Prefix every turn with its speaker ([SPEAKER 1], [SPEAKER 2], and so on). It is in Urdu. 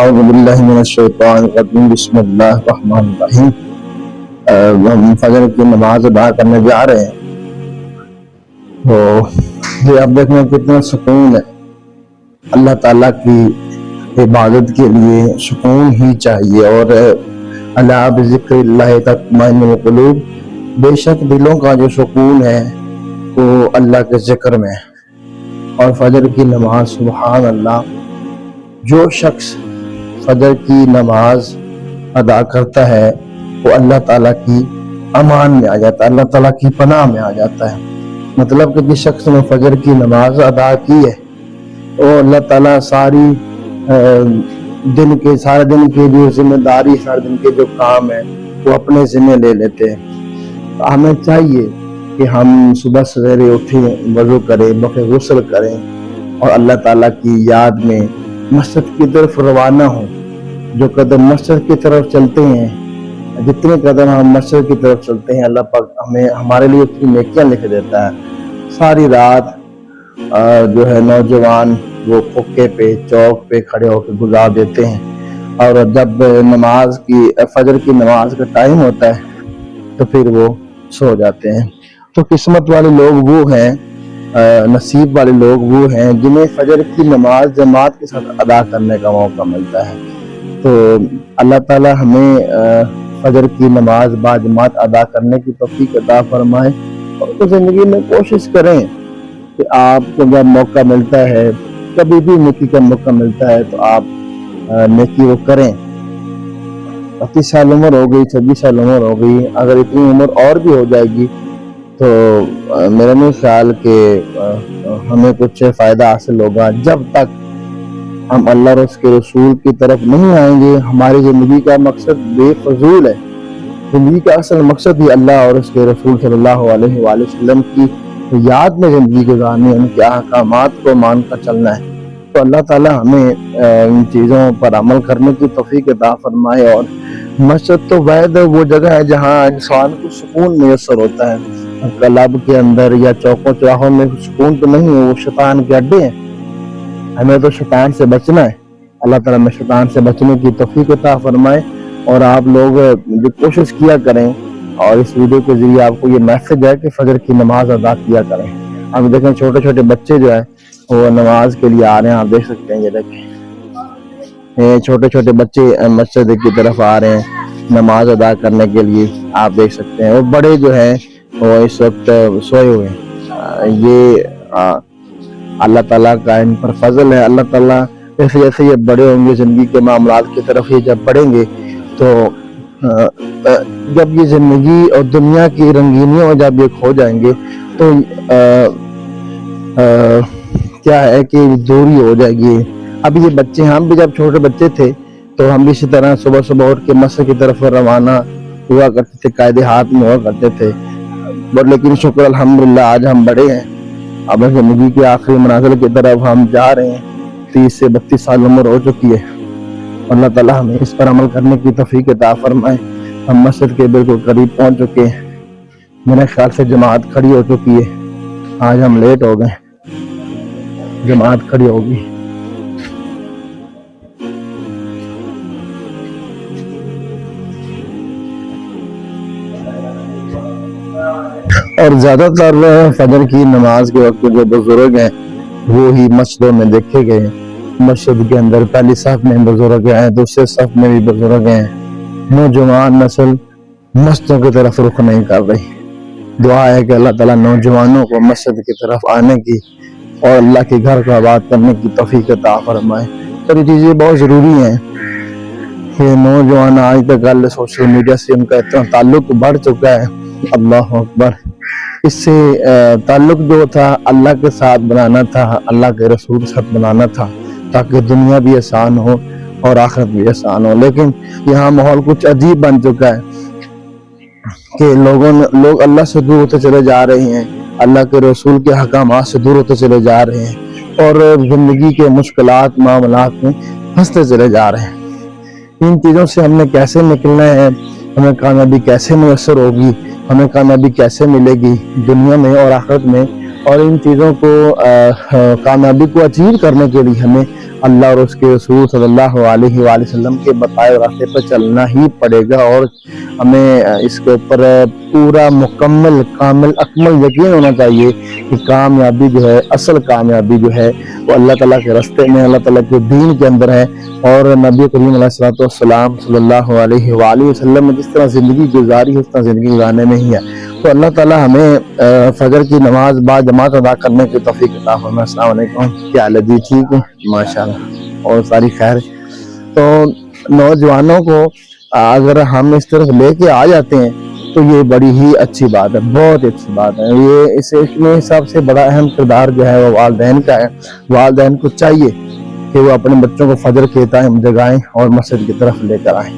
[SPEAKER 1] اعوذ باللہ من الشیطان الرجیم بسم اللہ الرحمن الرحیم۔ ہم فجر کی نماز ادا کرنے جا رہے ہیں، تو یہ آپ دیکھیں کتنا سکون ہے۔ اللہ تعالیٰ کی عبادت کے لیے سکون ہی چاہیے، اور الا بذکر اللہ تطمئن القلوب، بے شک دلوں کا جو سکون ہے وہ اللہ کے ذکر میں ہے۔ اور فجر کی نماز، سبحان اللہ، جو شخص فجر کی نماز ادا کرتا ہے وہ اللہ تعالیٰ کی امان میں آ جاتا ہے، اللہ تعالیٰ کی پناہ میں آ جاتا ہے۔ مطلب کہ جس شخص نے فجر کی نماز ادا کی ہے وہ اللہ تعالیٰ سارے دن کے جو ذمہ داری، سارے دن کے جو کام ہیں وہ اپنے ذمہ لے لیتے ہیں۔ ہمیں چاہیے کہ ہم صبح سویرے اٹھیں، وضو کریں، غسل کریں اور اللہ تعالیٰ کی یاد میں مسجد کی طرف روانہ ہوں۔ جو قدم مسجد کی طرف چلتے ہیں، جتنے قدم ہم مسجد کی طرف چلتے ہیں، اللہ پاک ہمارے لیے اتنی نیکیاں لکھ دیتا ہے۔ ساری رات جو ہے نوجوان وہ پھکے پہ، چوک پہ کھڑے ہو کے گزار دیتے ہیں، اور جب فجر کی نماز کا ٹائم ہوتا ہے تو پھر وہ سو جاتے ہیں۔ تو قسمت والے لوگ وہ ہیں، نصیب والے لوگ وہ ہیں جنہیں فجر کی نماز جماعت کے ساتھ ادا کرنے کا موقع ملتا ہے۔ تو اللہ تعالی ہمیں فجر کی نماز با جماعت ادا کرنے کی توفیق عطا فرمائے، اور زندگی میں کوشش کریں کہ آپ کو جب موقع ملتا ہے، کبھی بھی نیکی کا موقع ملتا ہے تو آپ نیکی وہ کریں۔ 25 سال عمر ہو گئی، 26 سال عمر ہو گئی، اگر اتنی عمر اور بھی ہو جائے گی تو میرا نہیں خیال کہ ہمیں کچھ فائدہ حاصل ہوگا۔ جب تک ہم اللہ اور اس کے رسول کی طرف نہیں آئیں گے، ہماری زندگی کا مقصد بے فضول ہے۔ زندگی کا اصل مقصد ہی اللہ اور اس کے رسول صلی اللہ علیہ وآلہ وسلم کی یاد میں زندگی گزارنی ہے، ان کے احکامات کو مان کر چلنا ہے۔ تو اللہ تعالی ہمیں ان چیزوں پر عمل کرنے کی توفیق عطا فرمائے۔ اور مسجد تو واحد وہ جگہ ہے جہاں انسان کو سکون میسر ہوتا ہے۔ کلب کے اندر یا چوکوں چوراہوں میں سکون تو نہیں ہے، وہ شیطان کے اڈے ہیں۔ ہمیں تو شیطان سے بچنا ہے۔ اللہ تعالیٰ میں شیطان سے بچنے کی توفیق عطا فرمائے۔ اور آپ لوگ جو کوشش کیا کریں، اور اس ویڈیو کے ذریعے آپ کو یہ میسج ہے کہ فجر کی نماز ادا کیا کریں۔ اب دیکھیں چھوٹے چھوٹے بچے جو ہیں وہ نماز کے لیے آ رہے ہیں، آپ دیکھ سکتے ہیں، یہ دیکھیں چھوٹے چھوٹے بچے مسجد کی طرف آ رہے ہیں نماز ادا کرنے کے لیے، آپ دیکھ سکتے ہیں۔ اور بڑے جو ہیں وہ اس وقت سوئے ہوئے ہیں۔ یہ اللہ تعالیٰ کا ان پر فضل ہے۔ اللہ تعالیٰ جیسے جیسے یہ بڑے ہوں گے زندگی کے معاملات کی طرف یہ جب بڑھیں گے، تو جب یہ زندگی اور دنیا کی رنگینیوں جب یہ کھو جائیں گے تو کیا ہے کہ دوری ہو جائے گی۔ اب یہ بچے، ہم بھی جب چھوٹے بچے تھے تو ہم بھی اسی طرح صبح صبح اٹھ کے مسجد کی طرف روانہ ہوا کرتے تھے، قائد ہاتھ میں ہوا کرتے تھے۔ لیکن شکر الحمدللہ آج ہم بڑے ہیں، اب زندگی کے آخری منازل کی طرف ہم جا رہے ہیں۔ 30 سے 32 سال عمر ہو چکی ہے۔ اللہ تعالیٰ ہمیں اس پر عمل کرنے کی توفیق عطا فرمائے۔ ہم مسجد کے بالکل قریب پہنچ چکے ہیں، میرے خیال سے جماعت کھڑی ہو چکی ہے۔ آج ہم لیٹ ہو گئے، جماعت کھڑی ہوگی۔ اور زیادہ تر فجر کی نماز کے وقت جو بزرگ ہیں وہ ہی مسجدوں میں دیکھے گئے ہیں۔ مسجد کے اندر پہلی صف میں بزرگ ہیں، دوسرے صف میں بھی بزرگ ہیں۔ نوجوان نسل مسجدوں کی طرف رخ نہیں کر رہی۔ دعا ہے کہ اللہ تعالیٰ نوجوانوں کو مسجد کی طرف آنے کی اور اللہ کے گھر کو آباد کرنے کی توفیق عطا فرمائے۔ اور یہ چیزیں بہت ضروری ہیں کہ نوجوان آج تک سوشل میڈیا سے ان کا اتنا تعلق بڑھ چکا ہے، اللہ اکبر۔ اس سے تعلق جو تھا اللہ کے ساتھ بنانا تھا، اللہ کے رسول کے ساتھ بنانا تھا، تاکہ دنیا بھی آسان ہو اور آخرت بھی آسان ہو۔ لیکن یہاں ماحول کچھ عجیب بن چکا ہے کہ لوگ اللہ سے دور ہوتے چلے جا رہے ہیں، اللہ کے رسول کے احکامات سے دور ہوتے چلے جا رہے ہیں، اور زندگی کے مشکلات معاملات میں پھنستے چلے جا رہے ہیں۔ ان چیزوں سے ہم نے کیسے نکلنا ہے، ہمیں کامیابی کیسے میسر ہوگی، ہمیں کامیابی کیسے ملے گی دنیا میں اور آخرت میں، اور ان چیزوں کو کامیابی کو اچیو کرنے کے لیے ہمیں اللہ اور اس کے رسول صلی اللہ علیہ وآلہ وسلم کے بتائے راستے پر چلنا ہی پڑے گا، اور ہمیں اس کے اوپر پورا مکمل کامل اکمل یقین ہونا چاہیے کہ کامیابی جو ہے، اصل کامیابی جو ہے وہ اللہ تعالیٰ کے راستے میں، اللہ تعالیٰ کے دین کے اندر ہے، اور نبی کریم علیہ الصلوۃ والسلام صلی اللہ علیہ وآلہ وسلم نے جس طرح زندگی گزاری ہے اس طرح زندگی گزارنے میں ہی ہے۔ تو اللہ تعالیٰ ہمیں فجر کی نماز با جماعت ادا کرنے کی توفیق عطا فرمائے۔ السلام علیکم، کیا حال ہے جی؟ ٹھیک ہے ماشاءاللہ، اور ساری خیر۔ تو نوجوانوں کو اگر ہم اس طرف لے کے آ جاتے ہیں تو یہ بڑی ہی اچھی بات ہے، بہت اچھی بات ہے۔ یہ اس میں سب سے بڑا اہم کردار جو ہے وہ والدین کا ہے۔ والدین کو چاہیے کہ وہ اپنے بچوں کو فجر کے ٹائم جگائیں اور مسجد کی طرف لے کر آئیں۔